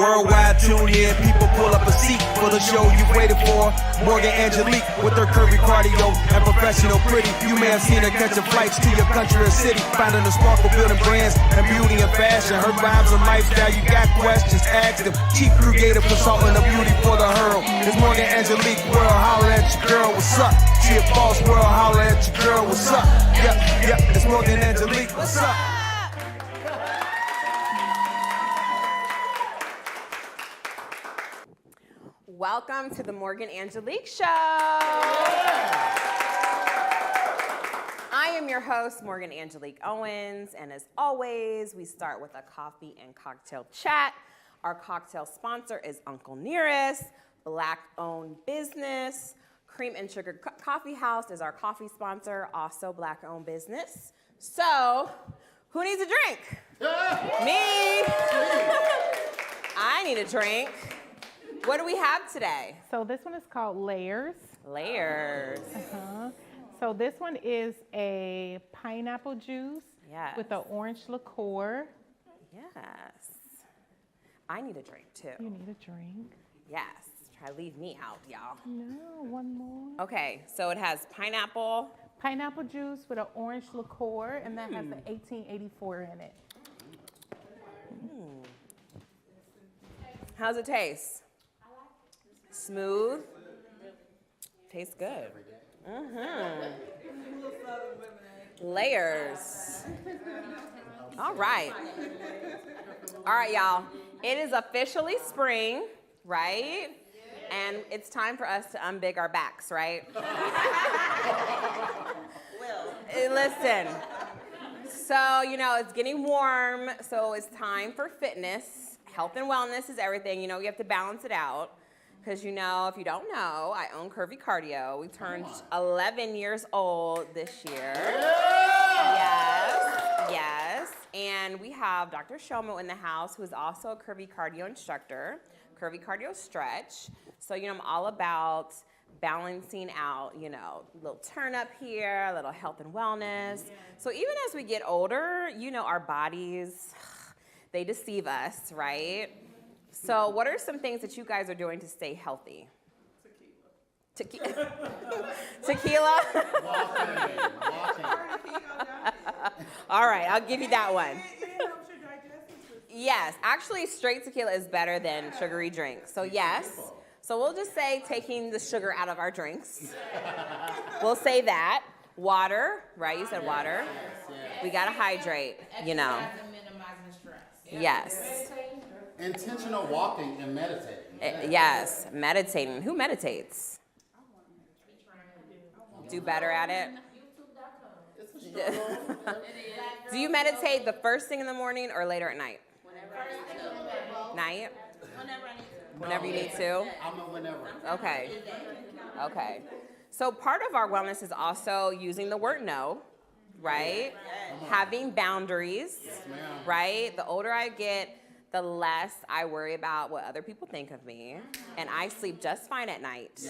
Worldwide tune in, people pull up a seat for the show you waited for. Morgan Angelique with her curvy cardio and professional pretty. You may have seen her catching flights to your country or city, finding the sparkle, building brands and beauty and fashion. Her vibes and lifestyle, you got questions, ask them. Chief creative consultant of beauty for the hurl. It's Morgan Angelique, world, holler at your girl, what's up? She a boss, world, holler at your girl, what's up? Yep, it's Morgan Angelique, what's up? Welcome to the Morgan Angelique Show. I am your host, Morgan Angelique Owens, and as always, we start with a coffee and cocktail chat. Our cocktail sponsor is Uncle Nearest, Black-owned business. Cream and Sugar Coffee House is our coffee sponsor, also Black-owned business. So, who needs a drink? Me. I need a drink. What do we have today? So this one is called Layers. Layers. So this one is a pineapple juice with an orange liqueur. Yes. I need a drink too. You need a drink? Yes. Try to leave me out, y'all. No, one more. Okay, so it has pineapple. Pineapple juice with an orange liqueur, and that has an 1884 in it. How's it taste? Smooth. Tastes good. Layers. All right. All right, y'all. It is officially spring, right? And it's time for us to unbig our backs, right? Listen. So, it's getting warm, so it's time for fitness. Health and wellness is everything. You have to balance it out. Because, if you don't know, I own Curvy Cardio. We turned 11 years old this year. Yes. And we have Dr. Shomo in the house, who is also a Curvy Cardio instructor, Curvy Cardio Stretch. So, I'm all about balancing out, a little turn up here, a little health and wellness. So even as we get older, our bodies, they deceive us, right? So what are some things that you guys are doing to stay healthy? Tequila. Tequila? All right, I'll give you that one. Yes, actually straight tequila is better than sugary drinks. So yes. So we'll just say taking the sugar out of our drinks. We'll say that. Water, right? You said water. We gotta hydrate, Yes. Intentional walking and meditating. Yes, meditating. Who meditates? Do better at it? Do you meditate the first thing in the morning or later at night? Night? Whenever you need to? I'm a whenever. Okay. So part of our wellness is also using the word no, right? Having boundaries, right? The older I get, the less I worry about what other people think of me. And I sleep just fine at night,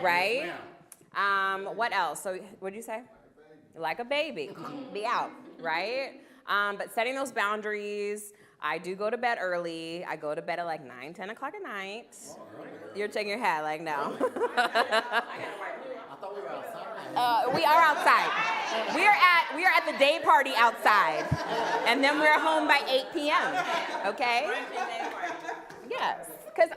right? What else? So what did you say? Like a baby. Be out, right? But setting those boundaries. I do go to bed early. I go to bed at like 9, 10 o'clock at night. You're shaking your head like, no. I thought we were outside. We are outside. We are at the day party outside. And then we're home by 8 p.m. Okay? Yes. Because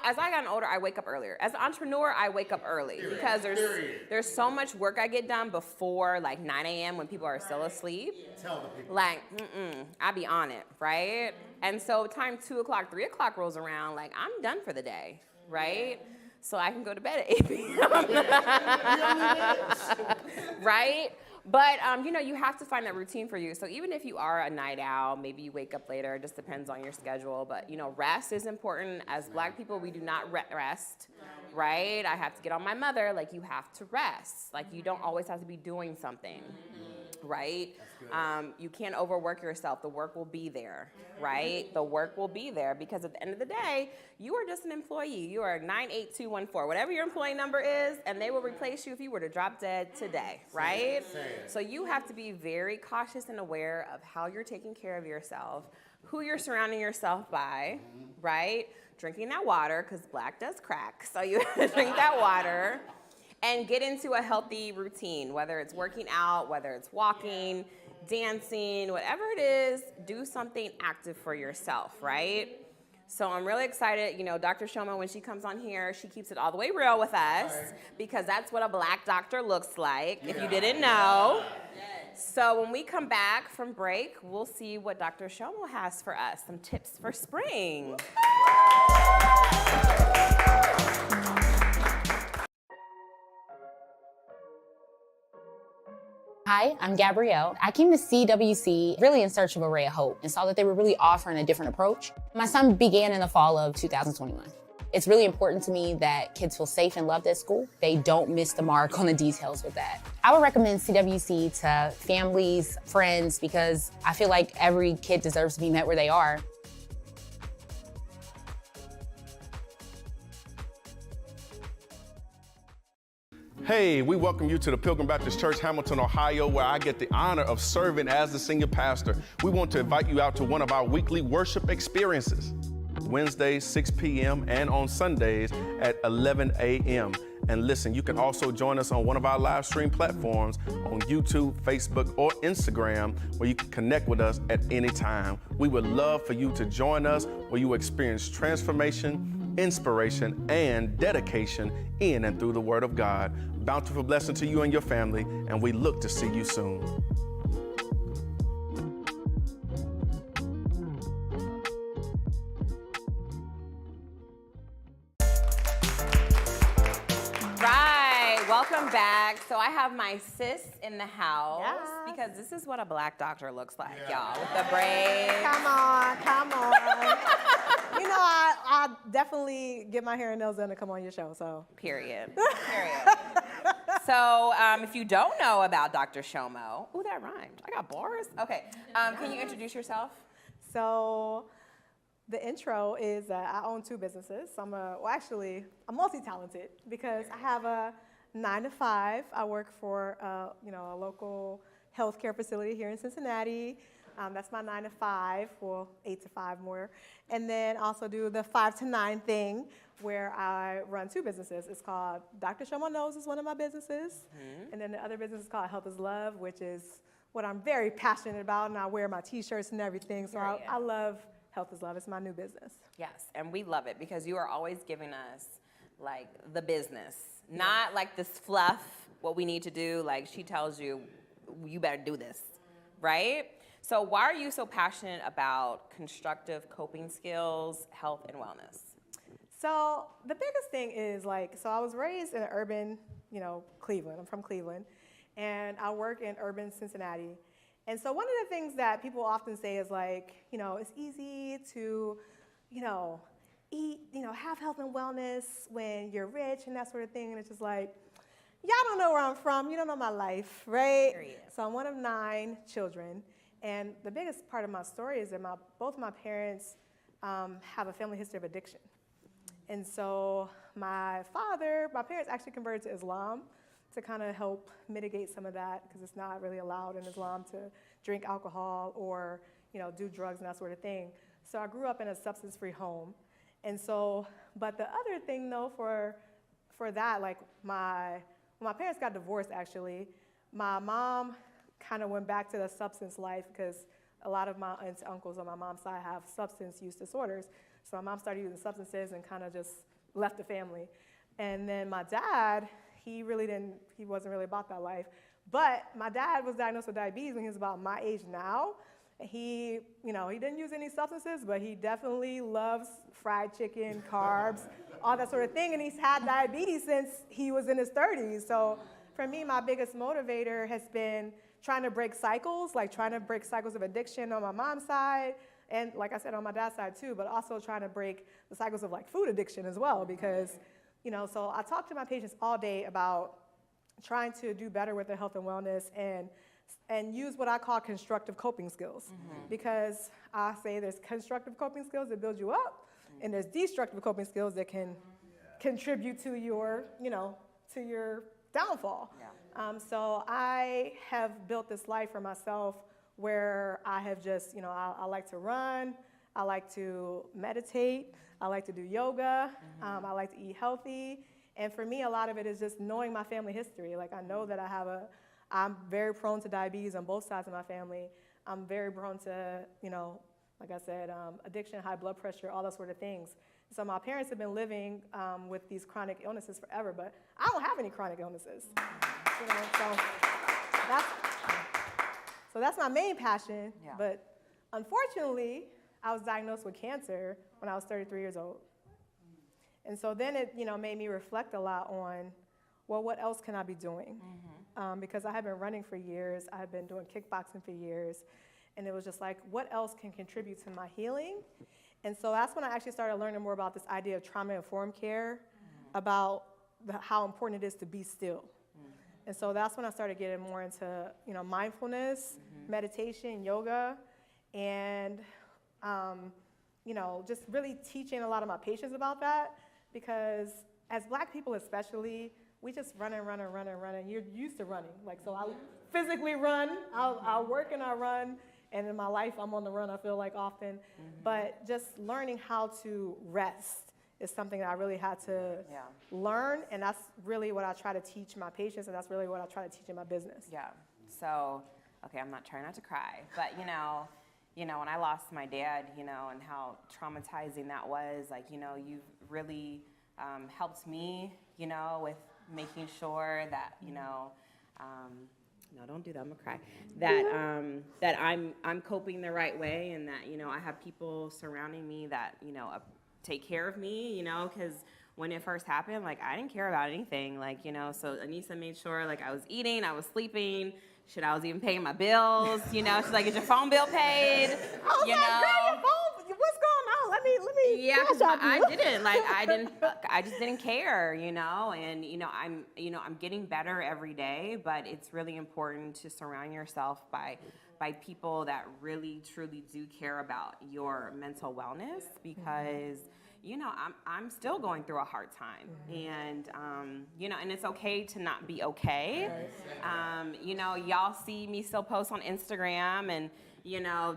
as I gotten older, I wake up earlier. As an entrepreneur, I wake up early because there's so much work I get done before like 9 a.m. when people are still asleep. Tell the people. Like, I be on it, right? And so time 2 o'clock, 3 o'clock rolls around, like I'm done for the day, right? So I can go to bed at 8 p.m. Right? But, you have to find that routine for you. So even if you are a night owl, maybe you wake up later, it just depends on your schedule. But, rest is important. As Black people, we do not rest, right? I have to get on my mother. Like, you have to rest. Like, you don't always have to be doing something, right? You can't overwork yourself. The work will be there, right? The work will be there because at the end of the day, you are just an employee. You are 98214, whatever your employee number is, and they will replace you if you were to drop dead today, right? So you have to be very cautious and aware of how you're taking care of yourself who you're surrounding yourself by, right? Drinking that water, because black does crack. So you drink that water and get into a healthy routine, whether it's working out, whether it's walking, dancing, whatever it is, do something active for yourself, right? So I'm really excited. You know, Dr. Shoma, when she comes on here, she keeps it all the way real with us because that's what a black doctor looks like, if you didn't know. So when we come back from break, we'll see what Dr. Shoma has for us, some tips for spring. Hi, I'm Gabrielle. I came to CWC really in search of a ray of hope and saw that they were really offering a different approach. My son began in the fall of 2021. It's really important to me that kids feel safe and loved at school. They don't miss the mark on the details with that. I would recommend CWC to families, friends, because I feel like every kid deserves to be met where they are. Hey, we welcome you to the Pilgrim Baptist Church, Hamilton, Ohio, where I get the honor of serving as the senior pastor. We want to invite you out to one of our weekly worship experiences, Wednesdays, 6 p.m., and on Sundays at 11 a.m. And listen, you can also join us on one of our live stream platforms on YouTube, Facebook, or Instagram, where you can connect with us at any time. We would love for you to join us, where you experience transformation, inspiration, and dedication in and through the Word of God. Bountiful blessing to you and your family, and we look to see you soon. Right, welcome back. So I have my sis in the house because this is what a black doctor looks like, y'all, with the braids. Come on, come on. You know, I definitely get my hair and nails done to come on your show, so. Period. So if you don't know about Dr. Shomo, ooh, that rhymed. I got bars. Okay, can you introduce yourself? So the intro is I own 2 businesses. I'm I'm multi-talented because I have a 9-to-5. I work for a local healthcare facility here in Cincinnati. That's my 9-to-5, well, 8-to-5 more. And then also do the 5-to-9 thing where I run 2 businesses. It's called Dr. Shoma Knows is one of my businesses. And then the other business is called Health is Love, which is what I'm very passionate about. And I wear my t-shirts and everything. So I love Health is Love. It's my new business. Yes, and we love it because you are always giving us like the business, not like this fluff, what we need to do. Like she tells you, you better do this, right? So why are you so passionate about constructive coping skills, health, and wellness? So the biggest thing is so I was raised in urban, Cleveland. I'm from Cleveland, and I work in urban Cincinnati. And so one of the things that people often say is it's easy to, eat, have health and wellness when you're rich and that sort of thing. And it's just y'all don't know where I'm from. You don't know my life, right? Period. So I'm one of 9 children. And the biggest part of my story is that both my parents have a family history of addiction. And so my parents actually converted to Islam to kind of help mitigate some of that because it's not really allowed in Islam to drink alcohol or, do drugs and that sort of thing. So I grew up in a substance-free home. And so, but the other thing though for that, when my parents got divorced actually, my mom kind of went back to the substance life because a lot of my aunts and uncles on my mom's side have substance use disorders. So my mom started using substances and kind of just left the family. And then my dad, he wasn't really about that life. But my dad was diagnosed with diabetes when he was about my age now. He didn't use any substances, but he definitely loves fried chicken, carbs, all that sort of thing. And he's had diabetes since he was in his 30s. So for me, my biggest motivator has been trying to break cycles, trying to break cycles of addiction on my mom's side, and like I said, on my dad's side too, but also trying to break the cycles of food addiction as well, because, so I talk to my patients all day about trying to do better with their health and wellness and use what I call constructive coping skills, because I say there's constructive coping skills that build you up, and there's destructive coping skills that can contribute to your, to your downfall. So I have built this life for myself where I have just, I like to run, I like to meditate, I like to do yoga, I like to eat healthy. And for me, a lot of it is just knowing my family history. Like, I know that I'm very prone to diabetes on both sides of my family. I'm very prone to, like I said, addiction, high blood pressure, all those sort of things. So my parents have been living with these chronic illnesses forever, but I don't have any chronic illnesses. So that's my main passion. Yeah. But unfortunately, I was diagnosed with cancer when I was 33 years old. And so then it, made me reflect a lot on, well, what else can I be doing? Because I had been running for years, I had been doing kickboxing for years, and it was just like, what else can contribute to my healing? And so that's when I actually started learning more about this idea of trauma-informed care, about how important it is to be still. And so that's when I started getting more into, mindfulness, meditation, yoga, and, just really teaching a lot of my patients about that, because as Black people especially, we just run. You're used to running. Like, so I physically run, I'll work and I run, and in my life, I'm on the run, I feel like, often. But just learning how to rest is something that I really had to learn, and that's really what I try to teach my patients, and that's really what I try to teach in my business. Yeah. So, okay, I'm not trying not to cry, but when I lost my dad, and how traumatizing that was, like, you've really helped me, with making sure that, no, don't do that, I'm gonna cry. That I'm coping the right way, and that, I have people surrounding me that, take care of me, because when it first happened, like, I didn't care about anything, like, so Anissa made sure, like, I was eating, I was sleeping, shit, I was even paying my bills, she's like, is your phone bill paid? I was like, girl, your phone, what's going on? Let me yeah, because I just didn't care, and I'm getting better every day, but it's really important to surround yourself by people that really truly do care about your mental wellness, because I'm still going through a hard time, and and it's okay to not be okay. Y'all see me still post on Instagram and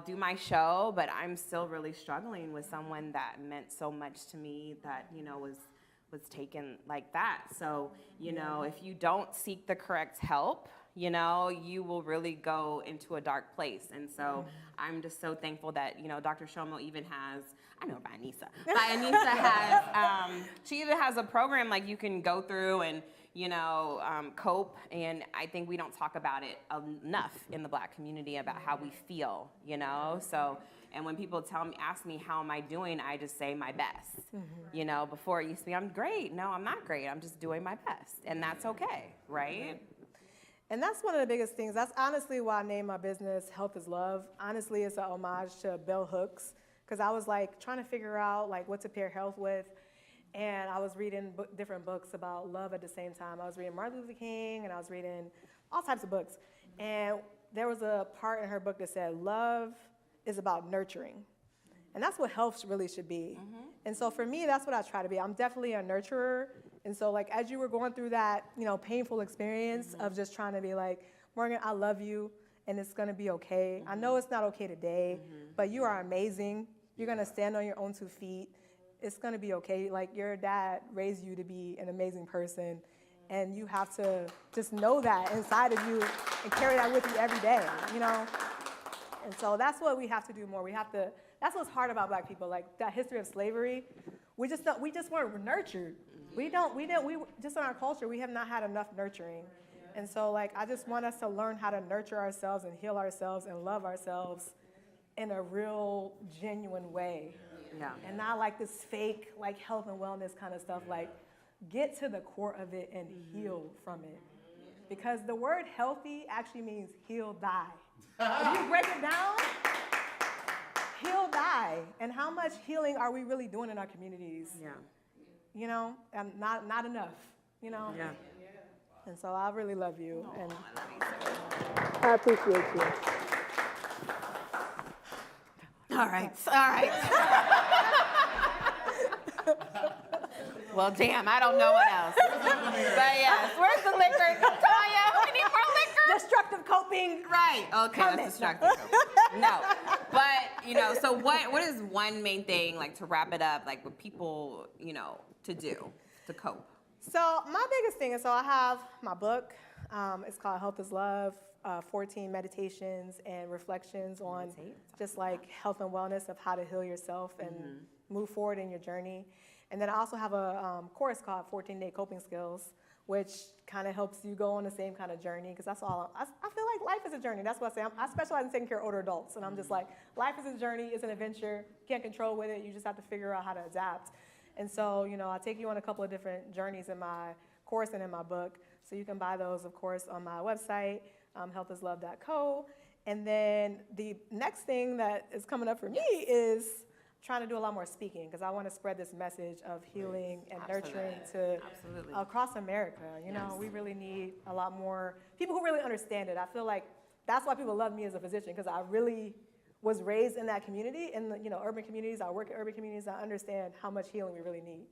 do my show, but I'm still really struggling with someone that meant so much to me that was taken like that. So if you don't seek the correct help, you will really go into a dark place. And so I'm just so thankful that, Dr. Shomo even has, I know by Anissa has, she even has a program like you can go through and, cope. And I think we don't talk about it enough in the Black community about how we feel, So, and when people ask me how am I doing, I just say my best. Before it used to be, I'm great. No, I'm not great. I'm just doing my best. And that's okay, right? And that's one of the biggest things. That's honestly why I named my business Health is Love. Honestly, it's an homage to bell hooks, because I was like trying to figure out like what to pair health with. And I was reading different books about love at the same time. I was reading Martin Luther King, and I was reading all types of books. And there was a part in her book that said, love is about nurturing. And that's what health really should be. And so for me, that's what I try to be. I'm definitely a nurturer. And so like, as you were going through that, painful experience of just trying to be like, Morgan, I love you, and it's gonna be okay. I know it's not okay today, but you are amazing. You're gonna stand on your own 2 feet. It's gonna be okay. Like, your dad raised you to be an amazing person, and you have to just know that inside of you and carry that with you every day, And so that's what we have to do more. That's what's hard about Black people, like that history of slavery. We just weren't nurtured. We just in our culture, we have not had enough nurturing. And so like, I just want us to learn how to nurture ourselves and heal ourselves and love ourselves in a real, genuine way. Yeah. And not like this fake, like health and wellness kind of stuff. Like, get to the core of it and heal from it. Because the word healthy actually means heal, die. If you break it down, heal, die. And how much healing are we really doing in our communities? Yeah. And not enough, Yeah. And so I really love you. And I love you so. I appreciate you. All right. Well, damn, I don't know what else. But yes, where's the liquor? Toya, we need more liquor. destructive coping. Right. Okay, comment. that's destructive. No, but you know, so what is one main thing, like, to wrap it up, like, what people, you know, to do to cope? So my biggest thing is, so I have my book. It's called Health is Love, 14 meditations and reflections on just like health and wellness of how to heal yourself and move forward in your journey. And then I also have a course called 14-Day Coping Skills, which kind of helps you go on the same kind of journey, because that's all, I feel like life is a journey. That's what I say. I specialize in taking care of older adults, and I'm just like, life is a journey, it's an adventure, you can't control with it, you just have to figure out how to adapt. And so, you know, I take you on a couple of different journeys in my course and in my book, so you can buy those, of course, on my website, healthislove.co. And then the next thing that is coming up for me is trying to do a lot more speaking, because I want to spread this message of healing and nurturing to across America. You know, we really need a lot more people who really understand it. I feel like that's why people love me as a physician, because I really was raised in that community, in the, you know, urban communities. I work in urban communities. I understand how much healing we really need.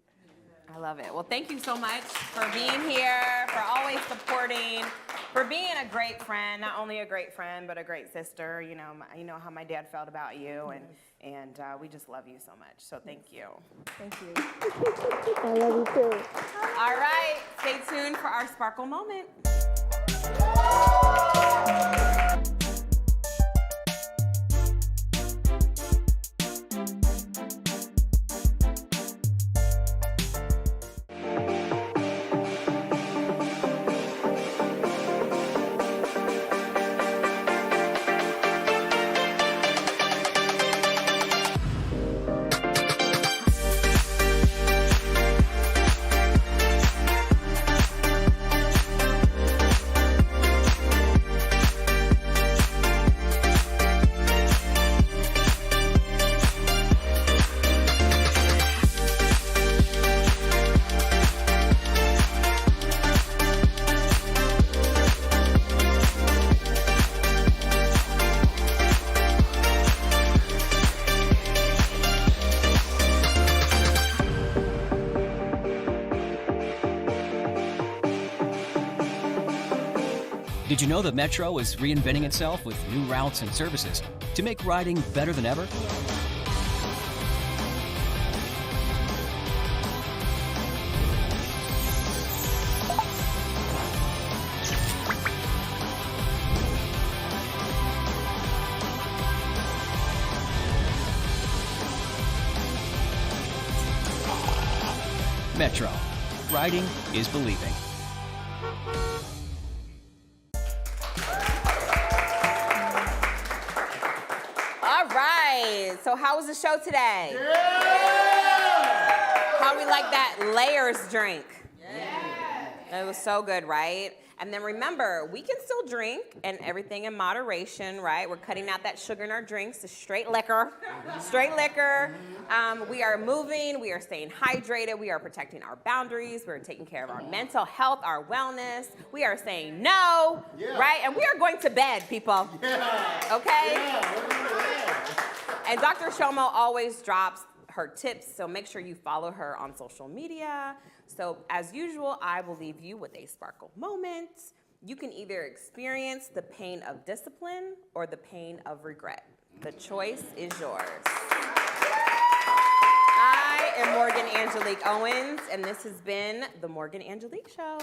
I love it. Well, thank you so much for being here, for always supporting, for being a great friend, not only a great friend, but a great sister. You know how my dad felt about you, and we just love you so much. So thank you. Thank you. I love you too. All right, stay tuned for our Sparkle moment. Did you know that Metro is reinventing itself with new routes and services to make riding better than ever? Metro. Riding is believing. All right. So how was the show today? Yeah! How we like that layers drink? Yeah. It was so good, right? And then remember, we can still drink and everything in moderation, right? We're cutting out that sugar in our drinks, the straight liquor. Straight liquor. We are moving, we are staying hydrated, we are protecting our boundaries, we're taking care of our mental health, our wellness. We are saying no, right? And we are going to bed, people. Okay? And Dr. Shomo always drops her tips, so make sure you follow her on social media. So as usual, I will leave you with a sparkle moment. You can either experience the pain of discipline or the pain of regret. The choice is yours. I am Morgan Angelique Owens, and this has been The Morgan Angelique Show.